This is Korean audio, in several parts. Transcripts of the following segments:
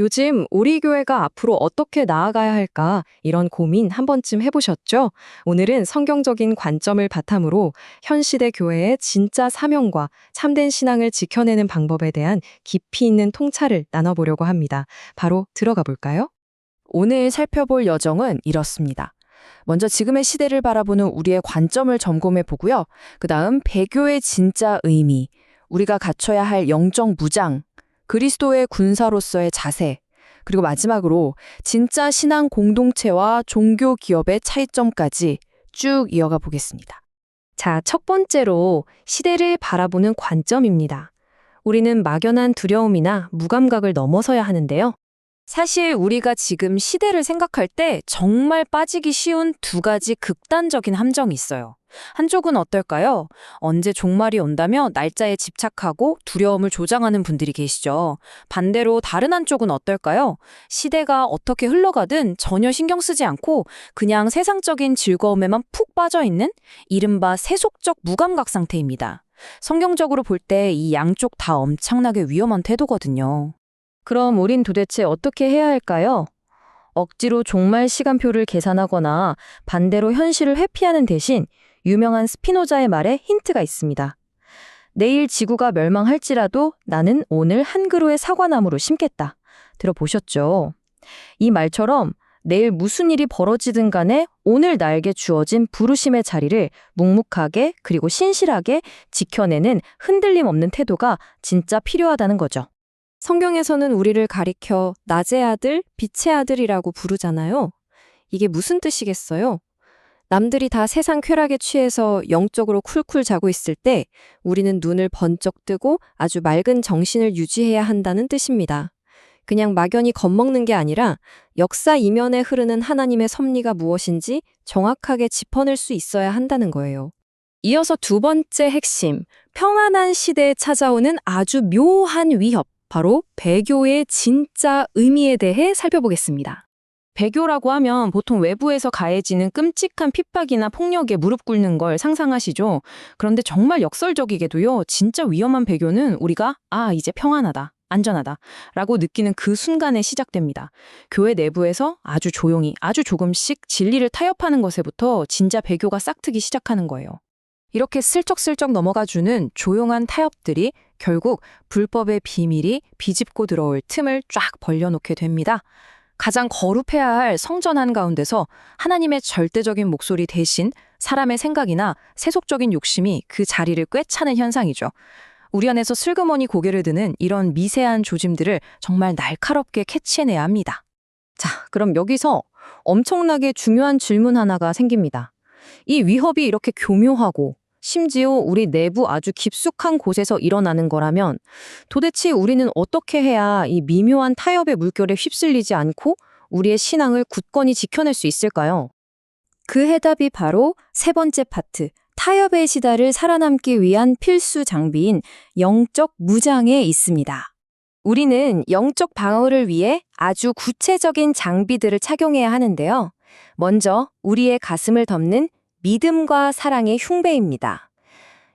요즘 우리 교회가 앞으로 어떻게 나아가야 할까? 이런 고민 한 번쯤 해보셨죠? 오늘은 성경적인 관점을 바탕으로 현 시대 교회의 진짜 사명과 참된 신앙을 지켜내는 방법에 대한 깊이 있는 통찰을 나눠보려고 합니다. 바로 들어가 볼까요? 오늘 살펴볼 여정은 이렇습니다. 먼저 지금의 시대를 바라보는 우리의 관점을 점검해 보고요. 그다음 배교의 진짜 의미, 우리가 갖춰야 할 영적 무장, 그리스도의 군사로서의 자세, 그리고 마지막으로 진짜 신앙 공동체와 종교 기업의 차이점까지 쭉 이어가 보겠습니다. 자, 첫 번째로 시대를 바라보는 관점입니다. 우리는 막연한 두려움이나 무감각을 넘어서야 하는데요. 사실 우리가 지금 시대를 생각할 때 정말 빠지기 쉬운 두 가지 극단적인 함정이 있어요. 한쪽은 어떨까요? 언제 종말이 온다며 날짜에 집착하고 두려움을 조장하는 분들이 계시죠. 반대로 다른 한쪽은 어떨까요? 시대가 어떻게 흘러가든 전혀 신경 쓰지 않고 그냥 세상적인 즐거움에만 푹 빠져 있는 이른바 세속적 무감각 상태입니다. 성경적으로 볼 때 이 양쪽 다 엄청나게 위험한 태도거든요. 그럼 우린 도대체 어떻게 해야 할까요? 억지로 종말 시간표를 계산하거나 반대로 현실을 회피하는 대신 유명한 스피노자의 말에 힌트가 있습니다. 내일 지구가 멸망할지라도 나는 오늘 한 그루의 사과나무로 심겠다. 들어보셨죠? 이 말처럼 내일 무슨 일이 벌어지든 간에 오늘 나에게 주어진 부르심의 자리를 묵묵하게 그리고 신실하게 지켜내는 흔들림 없는 태도가 진짜 필요하다는 거죠. 성경에서는 우리를 가리켜 낮의 아들, 빛의 아들이라고 부르잖아요. 이게 무슨 뜻이겠어요? 남들이 다 세상 쾌락에 취해서 영적으로 쿨쿨 자고 있을 때 우리는 눈을 번쩍 뜨고 아주 맑은 정신을 유지해야 한다는 뜻입니다. 그냥 막연히 겁먹는 게 아니라 역사 이면에 흐르는 하나님의 섭리가 무엇인지 정확하게 짚어낼 수 있어야 한다는 거예요. 이어서 두 번째 핵심, 평안한 시대에 찾아오는 아주 묘한 위협, 바로 배교의 진짜 의미에 대해 살펴보겠습니다. 배교라고 하면 보통 외부에서 가해지는 끔찍한 핍박이나 폭력에 무릎 꿇는 걸 상상하시죠? 그런데 정말 역설적이게도요, 진짜 위험한 배교는 우리가 이제 평안하다, 안전하다 라고 느끼는 그 순간에 시작됩니다. 교회 내부에서 아주 조용히, 아주 조금씩 진리를 타협하는 것에부터 진짜 배교가 싹트기 시작하는 거예요. 이렇게 슬쩍슬쩍 넘어가주는 조용한 타협들이 결국 불법의 비밀이 비집고 들어올 틈을 쫙 벌려놓게 됩니다. 가장 거룩해야 할 성전 한가운데서 하나님의 절대적인 목소리 대신 사람의 생각이나 세속적인 욕심이 그 자리를 꿰차는 현상이죠. 우리 안에서 슬그머니 고개를 드는 이런 미세한 조짐들을 정말 날카롭게 캐치해내야 합니다. 자, 그럼 여기서 엄청나게 중요한 질문 하나가 생깁니다. 이 위협이 이렇게 교묘하고 심지어 우리 내부 아주 깊숙한 곳에서 일어나는 거라면 도대체 우리는 어떻게 해야 이 미묘한 타협의 물결에 휩쓸리지 않고 우리의 신앙을 굳건히 지켜낼 수 있을까요? 그 해답이 바로 세 번째 파트, 타협의 시다를 살아남기 위한 필수 장비인 영적 무장에 있습니다. 우리는 영적 방어를 위해 아주 구체적인 장비들을 착용해야 하는데요. 먼저 우리의 가슴을 덮는 믿음과 사랑의 흉배입니다.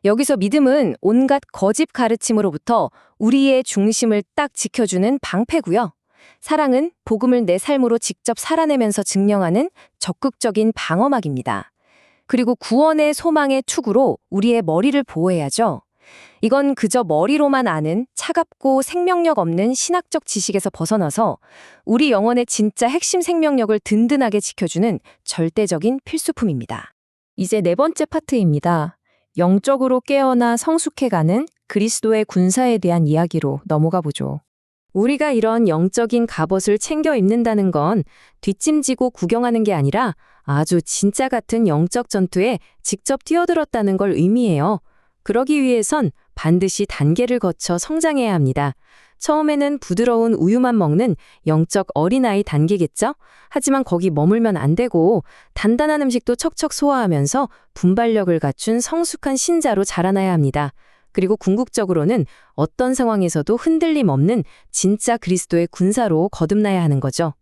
여기서 믿음은 온갖 거짓 가르침으로부터 우리의 중심을 딱 지켜주는 방패고요. 사랑은 복음을 내 삶으로 직접 살아내면서 증명하는 적극적인 방어막입니다. 그리고 구원의 소망의 투구로 우리의 머리를 보호해야죠. 이건 그저 머리로만 아는 차갑고 생명력 없는 신학적 지식에서 벗어나서 우리 영혼의 진짜 핵심 생명력을 든든하게 지켜주는 절대적인 필수품입니다. 이제 네 번째 파트입니다. 영적으로 깨어나 성숙해가는 그리스도의 군사에 대한 이야기로 넘어가 보죠. 우리가 이런 영적인 갑옷을 챙겨 입는다는 건 뒷짐지고 구경하는 게 아니라 아주 진짜 같은 영적 전투에 직접 뛰어들었다는 걸 의미해요. 그러기 위해선 반드시 단계를 거쳐 성장해야 합니다. 처음에는 부드러운 우유만 먹는 영적 어린아이 단계겠죠? 하지만 거기 머물면 안 되고 단단한 음식도 척척 소화하면서 분발력을 갖춘 성숙한 신자로 자라나야 합니다. 그리고 궁극적으로는 어떤 상황에서도 흔들림 없는 진짜 그리스도의 군사로 거듭나야 하는 거죠.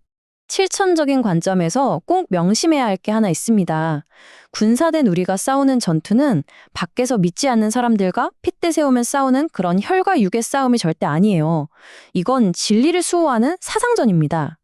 실천적인 관점에서 꼭 명심해야 할 게 하나 있습니다. 군사된 우리가 싸우는 전투는 밖에서 믿지 않는 사람들과 핏대 세우며 싸우는 그런 혈과 육의 싸움이 절대 아니에요. 이건 진리를 수호하는 사상전입니다.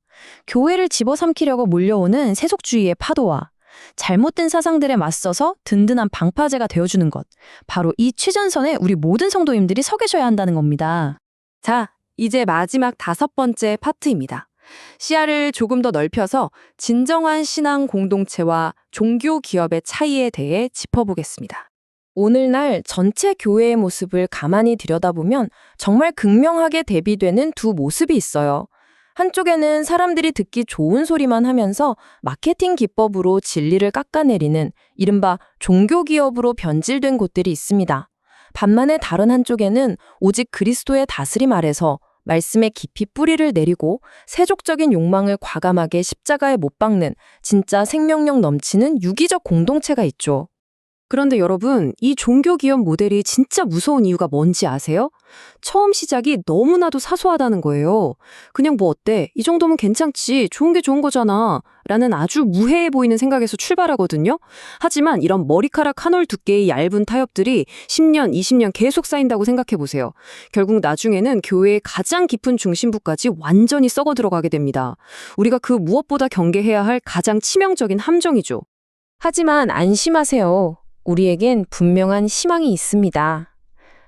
교회를 집어삼키려고 몰려오는 세속주의의 파도와 잘못된 사상들에 맞서서 든든한 방파제가 되어주는 것. 바로 이 최전선에 우리 모든 성도님들이 서 계셔야 한다는 겁니다. 자, 이제 마지막 5번째 파트입니다. 시야를 조금 더 넓혀서 진정한 신앙 공동체와 종교 기업의 차이에 대해 짚어보겠습니다. 오늘날 전체 교회의 모습을 가만히 들여다보면 정말 극명하게 대비되는 두 모습이 있어요. 한쪽에는 사람들이 듣기 좋은 소리만 하면서 마케팅 기법으로 진리를 깎아내리는 이른바 종교 기업으로 변질된 곳들이 있습니다. 반면에 다른 한쪽에는 오직 그리스도의 다스림 아래서 말씀에 깊이 뿌리를 내리고 세속적인 욕망을 과감하게 십자가에 못 박는 진짜 생명력 넘치는 유기적 공동체가 있죠. 그런데 여러분, 이 종교기업 모델이 진짜 무서운 이유가 뭔지 아세요? 처음 시작이 너무나도 사소하다는 거예요. 그냥 뭐 어때? 이 정도면 괜찮지. 좋은 게 좋은 거잖아. 라는 아주 무해해 보이는 생각에서 출발하거든요. 하지만 이런 머리카락 한 올 두께의 얇은 타협들이 10년, 20년 계속 쌓인다고 생각해 보세요. 결국 나중에는 교회의 가장 깊은 중심부까지 완전히 썩어 들어가게 됩니다. 우리가 그 무엇보다 경계해야 할 가장 치명적인 함정이죠. 하지만 안심하세요. 우리에겐 분명한 희망이 있습니다.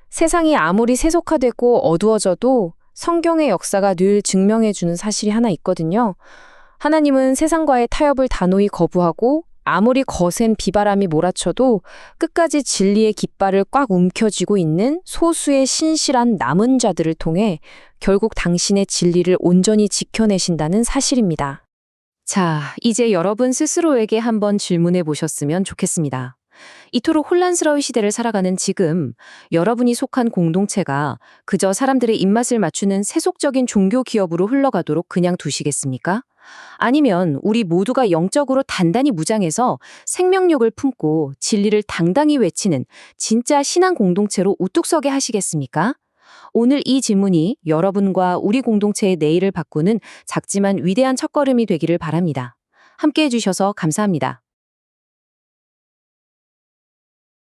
세상이 아무리 세속화되고 어두워져도 성경의 역사가 늘 증명해주는 사실이 하나 있거든요. 하나님은 세상과의 타협을 단호히 거부하고 아무리 거센 비바람이 몰아쳐도 끝까지 진리의 깃발을 꽉 움켜쥐고 있는 소수의 신실한 남은 자들을 통해 결국 당신의 진리를 온전히 지켜내신다는 사실입니다. 자, 이제 여러분 스스로에게 한번 질문해 보셨으면 좋겠습니다. 이토록 혼란스러운 시대를 살아가는 지금 여러분이 속한 공동체가 그저 사람들의 입맛을 맞추는 세속적인 종교 기업으로 흘러가도록 그냥 두시겠습니까? 아니면 우리 모두가 영적으로 단단히 무장해서 생명력을 품고 진리를 당당히 외치는 진짜 신앙 공동체로 우뚝 서게 하시겠습니까? 오늘 이 질문이 여러분과 우리 공동체의 내일을 바꾸는 작지만 위대한 첫걸음이 되기를 바랍니다. 함께 해주셔서 감사합니다.